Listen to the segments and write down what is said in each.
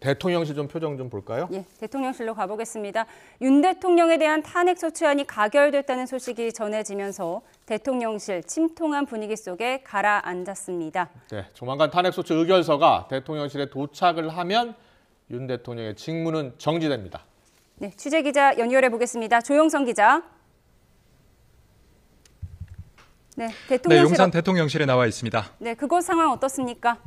대통령실 좀 표정 좀 볼까요? 예, 대통령실로 가보겠습니다. 윤 대통령에 대한 탄핵 소추안이 가결됐다는 소식이 전해지면서 대통령실 침통한 분위기 속에 가라앉았습니다. 네, 조만간 탄핵 소추 의결서가 대통령실에 도착을 하면 윤 대통령의 직무는 정지됩니다. 네, 취재 기자 연결해 보겠습니다. 조영선 기자. 네, 대통령실 용산 대통령실에 나와 있습니다. 네, 그곳 상황 어떻습니까?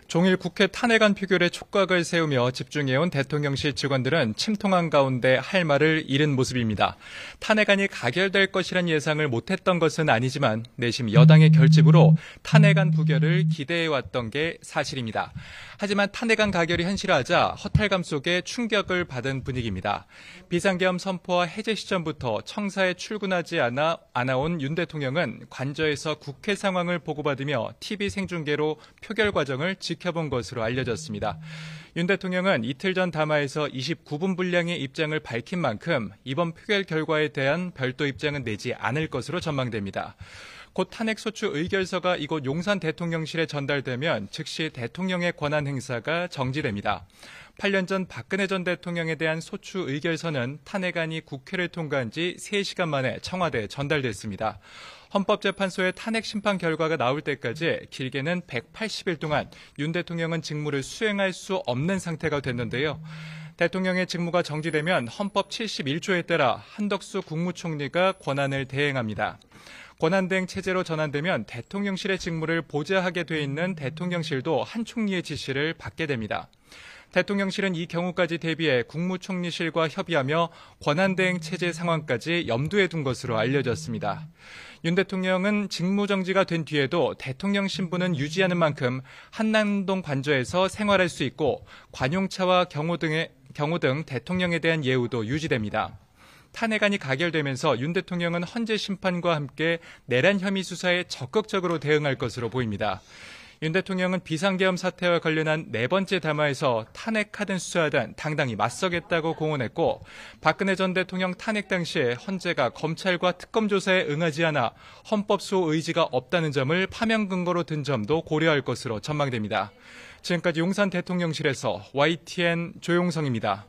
종일 국회 탄핵안 표결에 촉각을 세우며 집중해온 대통령실 직원들은 침통한 가운데 할 말을 잃은 모습입니다. 탄핵안이 가결될 것이란 예상을 못했던 것은 아니지만 내심 여당의 결집으로 탄핵안 부결을 기대해왔던 게 사실입니다. 하지만 탄핵안 가결이 현실화하자 허탈감 속에 충격을 받은 분위기입니다. 비상계엄 선포와 해제 시점부터 청사에 출근하지 않아온 윤 대통령은 관저에서 국회 상황을 보고받으며 TV 생중계로 표결 과정을 지켜본 것으로 알려졌습니다. 윤 대통령은 이틀 전 담화에서 29분 분량의 입장을 밝힌 만큼 이번 표결 결과에 대한 별도 입장은 내지 않을 것으로 전망됩니다. 곧 탄핵소추 의결서가 이곳 용산 대통령실에 전달되면 즉시 대통령의 권한 행사가 정지됩니다. 8년 전 박근혜 전 대통령에 대한 소추 의결서는 탄핵안이 국회를 통과한 지 3시간 만에 청와대에 전달됐습니다. 헌법재판소의 탄핵 심판 결과가 나올 때까지 길게는 180일 동안 윤 대통령은 직무를 수행할 수 없는 상태가 됐는데요. 대통령의 직무가 정지되면 헌법 71조에 따라 한덕수 국무총리가 권한을 대행합니다. 권한대행 체제로 전환되면 대통령실의 직무를 보좌하게 돼 있는 대통령실도 한 총리의 지시를 받게 됩니다. 대통령실은 이 경우까지 대비해 국무총리실과 협의하며 권한대행 체제 상황까지 염두에 둔 것으로 알려졌습니다. 윤 대통령은 직무정지가 된 뒤에도 대통령 신분은 유지하는 만큼 한남동 관저에서 생활할 수 있고 관용차와 경호 등 대통령에 대한 예우도 유지됩니다. 탄핵안이 가결되면서 윤 대통령은 헌재 심판과 함께 내란 혐의 수사에 적극적으로 대응할 것으로 보입니다. 윤 대통령은 비상계엄 사태와 관련한 4번째 담화에서 탄핵하든 수사하든 당당히 맞서겠다고 공언했고 박근혜 전 대통령 탄핵 당시에 헌재가 검찰과 특검 조사에 응하지 않아 헌법수호 의지가 없다는 점을 파면 근거로 든 점도 고려할 것으로 전망됩니다. 지금까지 용산 대통령실에서 YTN 조용성입니다.